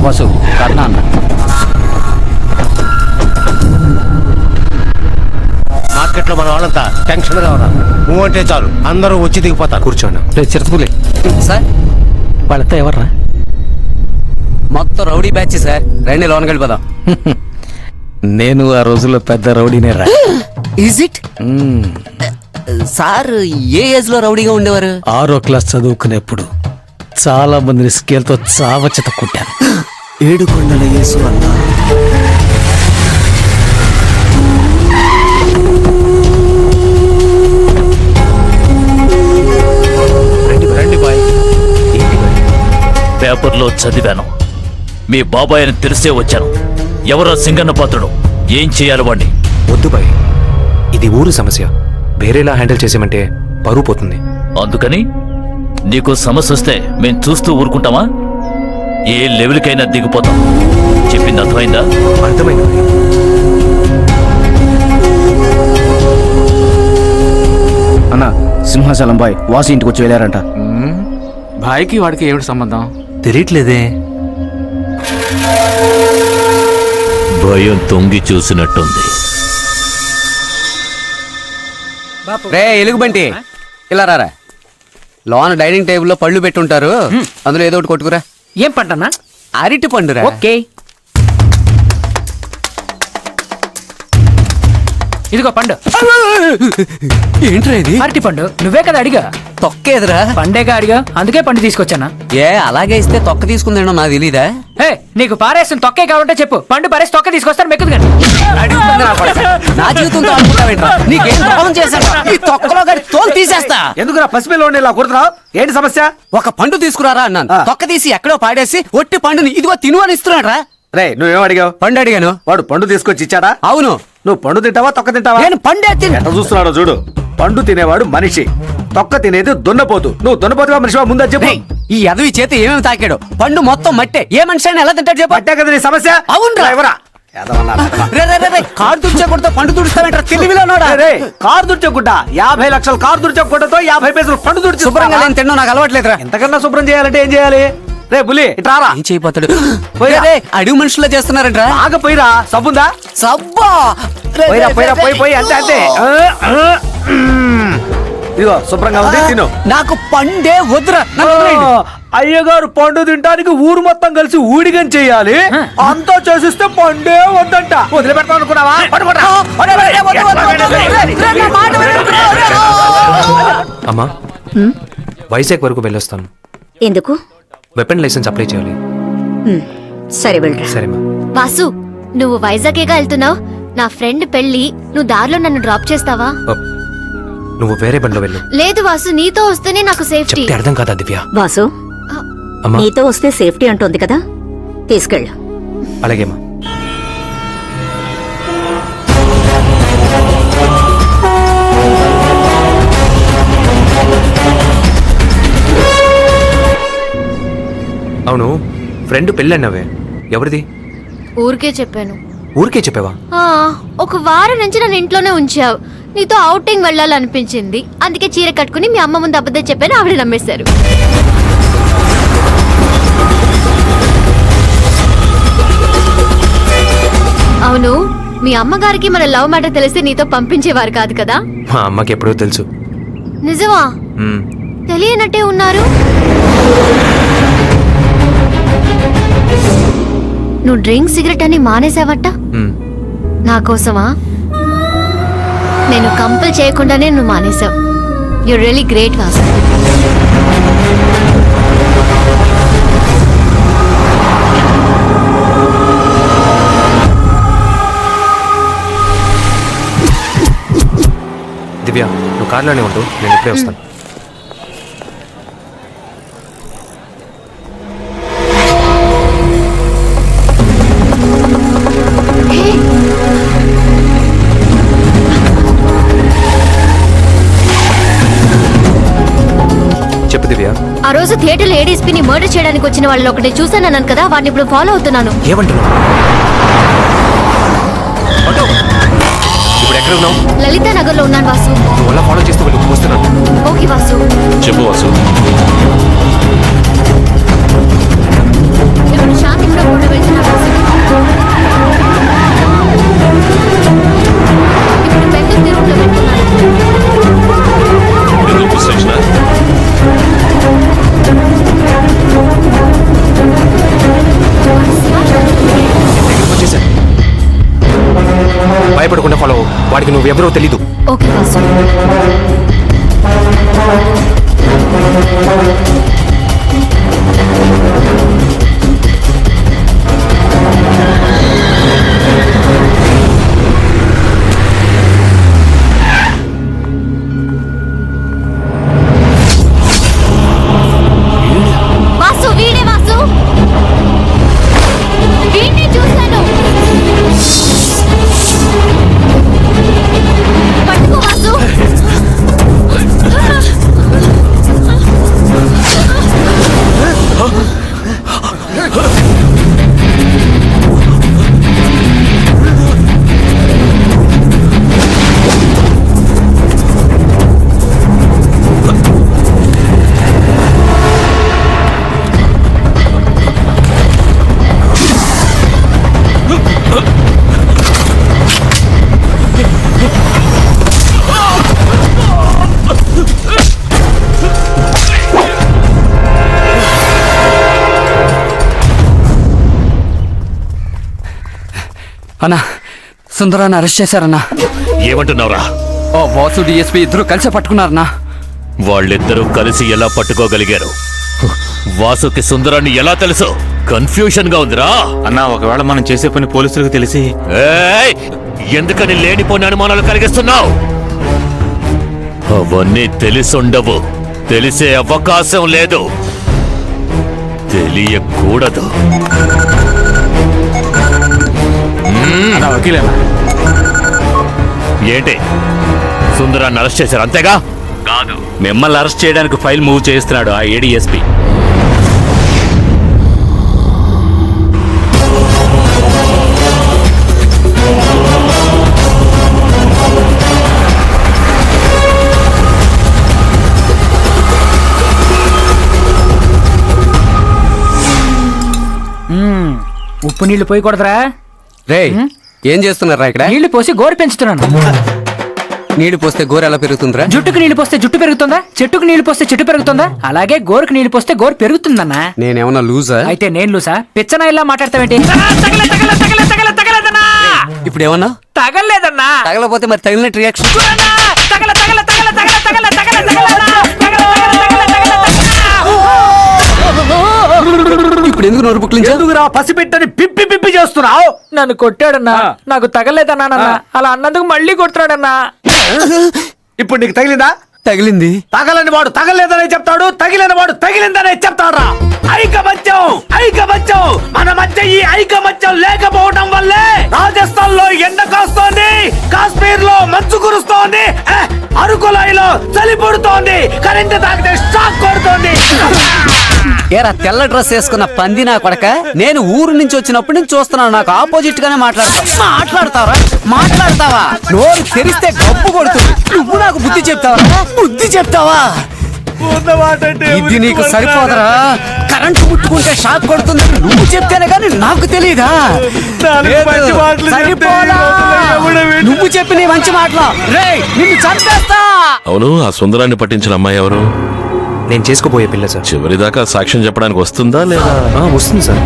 Boss కర్ణ అన్న. మార్కెట్లో మన వాళ్ళంతా టెన్షన్ గా ఉన్నారు. నువ్వు అంటే చాలు అందరూ వచ్చి దిగిపోతారు. కూర్చోండి. చిరుతపులి సార్ వాళ్ళతో ఎవర్రా? మొత్తం రౌడీ బ్యాచ్ సార్. రండి లోన్ వెళ్ళిపోదాం. నేను ఆ రోజుల్లో పెద్ద రౌడీనే రా. Is it sir? A age లో రౌడీగా ఉండేవారు? 6వ క్లాస్ చదువుకునేప్పుడు చాలా మందిని స్కేల్తో చావచ్చత కుట్టాను. 7 కొండల యేసు అన్నా. రండి బాయ్. పేపర్లో చదివాను. మీ బాబాయ్ అని తెలిసే వచ్చాను. ఎవరో సింగన్న పాత్రుడు. ఏం చేయాలి వాడిని? వద్దు బాయ్, ఇది ఊరు సమస్య. వేరేలా హ్యాండిల్ చేసేమంటే పరువు పోతుంది. అందుకని నీకు సమస్య వస్తే మేం చూస్తూ ఊరుకుంటామా? ఏ లెవెల్కైనా దిగిపోతాం. చెప్పింది అర్థమైందా? అర్థమైంది. అన్న సింహాచలం బాయ్ వాసు ఇంటికి వచ్చి వెళ్ళారంట. భాయ్కి వాడికి ఏమిటి సంబంధం? తెలియట్లేదే. భయం తొంగి చూసినట్టుంది. రే ఎలుగుబంటి, ఇలా రారా. లోన్ డైనింగ్ టేబుల్లో పళ్ళు పెట్టుంటారు, అందులో ఏదో ఒకటి కొట్టుకురా. ఏం పంటన్నా? అరటి పండురా. ఓకే, ఇదిగో పండు. ఏంట్రా ఇది? అరటి పండు. నువ్వే కదా అడిగా. తొక్కేదిరా. పండేగా అడిగా, అందుకే పండు తీసుకొచ్చానా. ఏ అలాగే ఇస్తే తొక్క తీసుకుందేనో నాకు తెలీదా? హే, నీకు పారేసిన తొక్కే కావాలంటే చెప్పు, పండు పారేసి తొక్క తీసుకొస్తాను. మెక్కుదు కానీ నా జీవితంతో అనుకుంటావేంట్రా? నీకేం ద్రోహం చేశాను? ఈ తొక్కలో గారి తోలు తీసేస్తా. ఎందుకురా పసిపిల్లో ఇలా కుడుతున్నావు? ఏంటి సమస్య? ఒక పండు తీసుకురారా అన్నాను. తొక్క తీసి ఎక్కడో పాడేసి ఒట్టి పండుని ఇదిగో తిను అని ఇస్తున్నాడు రా. రే నువ్వేం అడిగావు? పండు అడిగాను. వాడు పండు తీసుకొచ్చి ఇచ్చాడా? అవును. నువ్వు పండు తింటావా తొక్క తింటావా? నేను పండే తిన్నా. ఎట్లా చూస్తున్నాడో చూడు. పండు తినేవాడు మనిషి, తొక్క తినేది దున్నపోతు. నువ్వు దున్నపోతుగా మనిషివా? ముందా చెప్పు. రేయ్, ఈ ఎదవి చేతి ఏమేమి తాకాడు? పండు మొత్తం మట్టే. ఏ మనిషి అయినా ఎలా తింటాడు చెప్పు? పట్టే కదా నీ సమస్య. అవునురా. ఎవరా కారు తుడిచకుండా పండు తుడుస్తావేంట్రా? తెలివిలోనోడా. కారు దుర్చకుండా 50 లక్షలు కారు దుర్చకుండాతో 50 పైసలు పండు దుర్చి శుభ్రంగా నేను తిన్నా, నాకు అలవాట్లేదురా. ఎంతకన్నా శుభ్రం చేయాలంటే ఏం చేయాలి? రే బులి ఇట్రారా. ఏం చేయపోతాడు? పోయిరా. అడుగు మనుషుల్లో చేస్తున్నారంట్రా. బాగా పోయిరా. సబ్బుందా? సబ్బా. పోయిరా పోయిరా పోయి అంతే అంతే. ఇదిగో శుభ్రంగా ఉంది, తిను. నాకు పండే వద్దురా. అయ్యగారు పండు తింటానికి ఊరు మొత్తం కలిసి ఊడిగం చెయ్యాలి. అంతా చేసిస్తే పండే వద్దంట. వదిలిపెడతాం అనుకున్నావా? అమ్మా, వైజాగ్ వరకు వెళ్ళొస్తాను. ఎందుకు? వెపన్ లైసెన్స్ అప్లై చేయాలి. సరే వెళ్ళరా. సరేమా. వాసు, నువ్వు వైజాగేగా వెళ్తున్నావు. నా ఫ్రెండ్ పెళ్లి, నువ్వు దారిలో నన్ను డ్రాప్ చేస్తావా? నువ్వు వేరే బండిలో వెళ్ళు. లేదు వాసు, నీతో వస్తేనే నాకు సేఫ్టీ. చెప్తే అర్థం కాదా దివ్య? వాసు, అమ్మా. నీతో వస్తే సేఫ్టీ అంటోంది కదా, తీసుకెళ్ళు. అలాగేమా. అవును, ఫ్రెండ్ పెళ్ళన్నావే, ఎవరిది? ఊరికే చెప్పాను. ఊరికే చెప్పావా? ఒక వారం నుంచి నన్ను ఇంట్లోనే ఉంచావు. నీతో ఔటింగ్ వెళ్ళాలనిపించింది, అందుకే చీర కట్టుకుని మీ అమ్మ ముందు అబద్ధం చెప్పాను. ఆవిడ నమ్మేశారు. అవును, మీ అమ్మగారికి మన లవ్ మ్యాటర్ తెలిస్తే నీతో పంపించేవారు కాదు కదా? మా అమ్మకి ఎప్పుడో తెలుసు. నిజమా? తెలియనట్టే ఉన్నారు. నువ్వు డ్రింక్ సిగరెట్ అని మానేసావట. నా కోసమా? నేను కంపల్ చేయకుండానే నువ్వు మానేసావు. You really great Vasu. Divya, నువ్వు కార్లోనే ఉండు, నేను ఇప్పుడే వస్తాను. చెప్పు దివ్య. ఆ రోజు థియేటర్లో ఏడీఎస్పీని మర్డర్ చేయడానికి వచ్చిన వాళ్ళు ఒకటి చూసానన్నాను కదా, వాడిని ఇప్పుడు ఫాలో అవుతున్నాను. ఏమంటున్నావు? ఇప్పుడు ఎక్కడ ఉన్నావు? లలితా నగర్ లో ఉన్నాను వాసు. నువ్వు అలా ఫాలో చేస్తూ వెళ్ళు, వస్తున్నాను. ఓకే వాసు. చెప్పు వాసు. ఇప్పుడు శాంతి కూడా వాడికి నువ్వెవరో తెలీదు. ఓకే వాసు. వాసు, వీడే వాసు. వీడిని చూశాను. పట్టుకో వాసు. అన్నా, సుందరాన్ని అరెస్ట్ చేశారన్నా. ఏమంటున్నావురా? ఓ వాసు డిఎస్పీ ఇద్దరు కలిసి పట్టుకున్నారన్నా. వాళ్ళిద్దరూ కలిసి ఎలా పట్టుకోగలిగారు? వాసుకి సుందరాన్ని ఎలా తెలుసు? కన్ఫ్యూషన్ గా ఉందిరా. అన్నా, ఒకవేళ మనం చేసే పని పోలీసులకు తెలిసి ఏయ్! ఎందుకని లేనిపోని అనుమానాలు కలిగిస్తున్నావు? అవన్నీ తెలిసుండవు. తెలిసే అవకాశం లేదు. తెలియకూడదు. అన్నా వకీలేనా? ఏంటి, సుందరాన్ని అరెస్ట్ చేశారు అంతేగా? కాదు, మిమ్మల్ని అరెస్ట్ చేయడానికి ఫైల్ మూవ్ చేస్తున్నాడు ఆ ఏడీఎస్పీ. ఉప్పు నీళ్లు పోయకూడదురా. రే, ఏం చేస్తున్నారా ఇక్కడ? నీళ్లు పోసి గోరు పెంచుతున్నాను. నీళ్లు పోస్తే గోరు ఎలా పెరుగుతుందిరా? జుట్టుకు నీళ్లు పోస్తే జుట్టు పెరుగుతుందా? చెట్టుకు నీళ్లు పోస్తే చెట్టు పెరుగుతుందా? అలాగే గోరుకు నీళ్లు పోస్తే గోరు పెరుగుతుందన్నా. నేనేమన్నా లూజా? అయితే నేను లూసా? పిచ్చనా ఇలా మాట్లాడతావేంటి? ఇప్పుడు ఏమన్నా తగలేదన్నా. తగలపోతే మరి తగిలినట్టు రియాక్షన్. ఇప్పుడు ఎందుకు నోరు బుక్లించా? ఎందుకురా పసిపెట్టని పిప్పి పిప్పి చేస్తున్నావు? నన్ను కొట్టాడన్నా, నాకు తగలేదన్నా. అలా అన్నందుకు మళ్ళీ కొడుతున్నాడన్నా. ఇప్పుడు నీకు తగిలిందా? తగిలింది. తగలని వాడు తగలేదనే చెప్తాడు, తగిలిన వాడు తగిలిందనే చెప్తాడా? ఐకమత్యం, ఐకమత్యం. మన మధ్య ఈ ఐకమత్యం లేకపోవడం వల్లే రాజస్థాన్ లో ఎండ కాస్తోంది, కాశ్మీర్ లో మంచు కురుస్తోంది, అరకులోయలో చలి పుడుతోంది, కరెంటు తాకితే షాక్ కొడుతోంది. ఏరా, తెల్ల డ్రెస్ వేసుకున్న పంది నా కొడక, నేను ఊరు నుంచి వచ్చినప్పుడు నుంచి చూస్తున్నాను. నాకు ఆపోజిట్ గానే మాట్లాడతావా? నోరు తెరిస్తే గబ్బు కొడుతుంది. నువ్వు నాకు బుద్ధి చెప్తావా? బుద్ధి చెప్తావా? ఇది నీకు సరిపోదరా? కరెంటు ముట్టుకుంటే షాక్ కొడుతుంది. నువ్వు చెప్తేనే కానీ నాకు తెలియదా? సరిపోలా? నువ్వు చెప్పి నీ మంచి మాటలు రేయ్, నిన్ను చంపేస్తా. అవును, ఆ సుందరాన్ని పట్టించిన అమ్మాయి ఎవరు? నేను చేసుకోబోయే పిల్ల సార్. చివరిదాకా సాక్ష్యం చెప్పడానికి వస్తుందా లేదా? వస్తుంది సార్.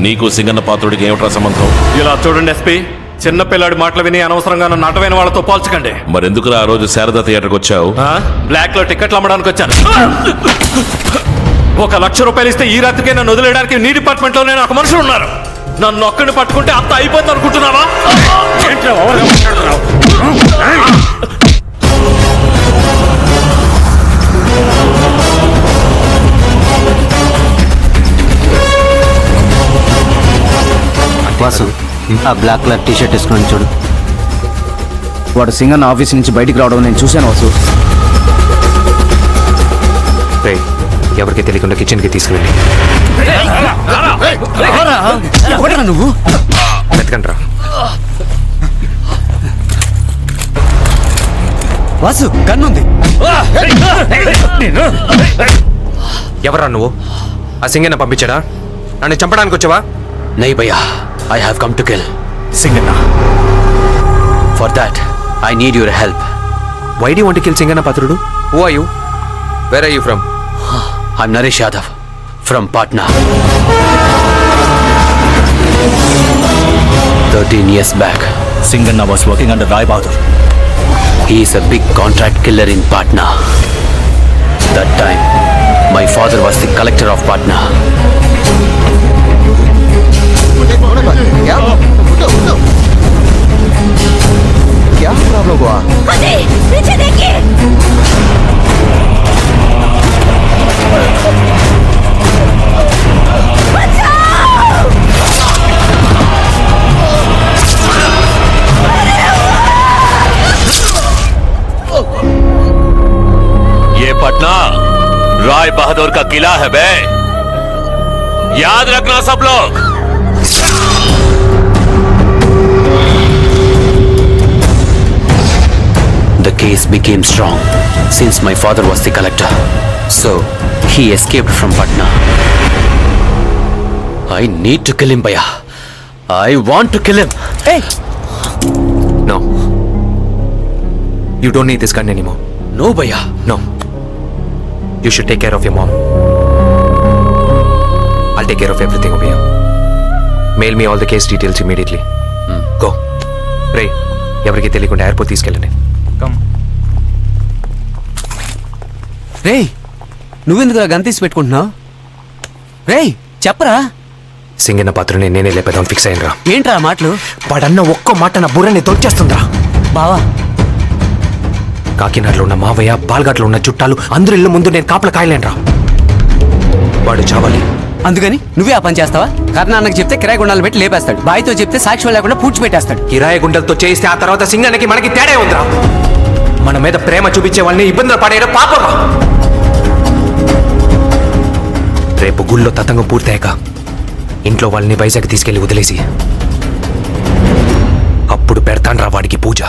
నీకు సింగన్న పాత్రుడికి ఏమిట్రా సంబంధం? ఇలా చూడండి ఎస్పీ, చిన్న పిల్లాడి మాటలు విని అనవసరంగా నన్ను అటవైన వాళ్ళతో పోల్చకండి. మరెందుకురా ఆ రోజు శారదా థియేటర్కి వచ్చావు? బ్లాక్ లో టికెట్లు అమ్మడానికి వచ్చాను. 1 లక్ష రూపాయలు ఇస్తే ఈ రాత్రికే నన్ను వదిలేయడానికి నీ డిపార్ట్మెంట్ లోనే నాకు మనుషులు ఉన్నారు. నన్ను ఒక్కడిని పట్టుకుంటే అంత అయిపోతుంది అనుకుంటున్నావా? వాసు, ఆ బ్లాక్ కలర్ టీ షర్ట్ వేసుకుని చూడు. వాడు సింగన్ ఆఫీస్ నుంచి బయటికి రావడం నేను చూశాను వాసు. ఎవరికి తెలియకుండా కిచెన్ కి తీసుకువెళ్ళి నువ్వు వెతకండి రా. వాసు, గన్నుంది. ఎవరా నువ్వు? ఆ సింగన్న పంపించాడా? నన్ను చంపడానికి వచ్చావా? नहीं भैया, I have come to kill. Singanna For that, I need your help. Why do want to kill Singanna Patrudu? Who are you? Where are you from? I'm Naresh Yadav from Patna. 13 years back, Singanna was working under Rai Bahadur. he is a big contract killer in Patna. That time, my father was the collector of Patna. क्या problem हुआ? पीछे देखिए. ये पटना राय बहादुर का किला है बे, याद रखना सब लोग. The case became strong since my father was the collector. So, he escaped from Patna. I need to kill him, Bhaiya. I want to kill him. Hey! No. You don't need this gun anymore. No, Bhaiya. No. You should take care of your mom. I'll take care of everything over here. Mail me all the case details immediately. Go. Ray, ఎవరికి తెలియకుండా airport తీసుకెళ్ళండి. రేయ్, నువ్వెందుకు gun తీసి పెట్టుకుంటున్నావు? రేయ్, చెప్పరా. సింగన్న పాత్రని నేనే లేపేదాం ఫిక్స్ అయ్యినరా. ఏంట్రా ఆ మాటలు? వాడన్న ఒక్క మాట నా బుర్రని దొరిచేస్తుందా. బావా, కాకినాడలో ఉన్న మావయ్య, పాల్ఘాట్లో ఉన్న చుట్టాలు అందరి ఇల్లు ముందు నేను కాపలా కాయలేనరా. వాడు చావాలి. అందుకని నువ్వే ఆ పని చేస్తావా? కర్ణాన్నకి చెప్తే కిరాయి గుండాలు పెట్టి లేపేస్తాడు. బాయితో చెప్తే సాక్ష్యం లేకుండా పూడ్చి పెట్టేస్తాడు. కిరాయి గుండెలతో చేయిస్తే ఆ తర్వాత సింగన్నకి మనకి తేడా ఉందిరా. మన మీద ప్రేమ చూపించే వాళ్ళని ఇబ్బందులు పడేయడం పాపరా. రేపు గుళ్ళో తతంగం పూర్తయ్యాక ఇంట్లో వాళ్ళని వైజాగ్ తీసుకెళ్లి వదిలేసి అప్పుడు పెడతాన్రా వాడికి పూజ.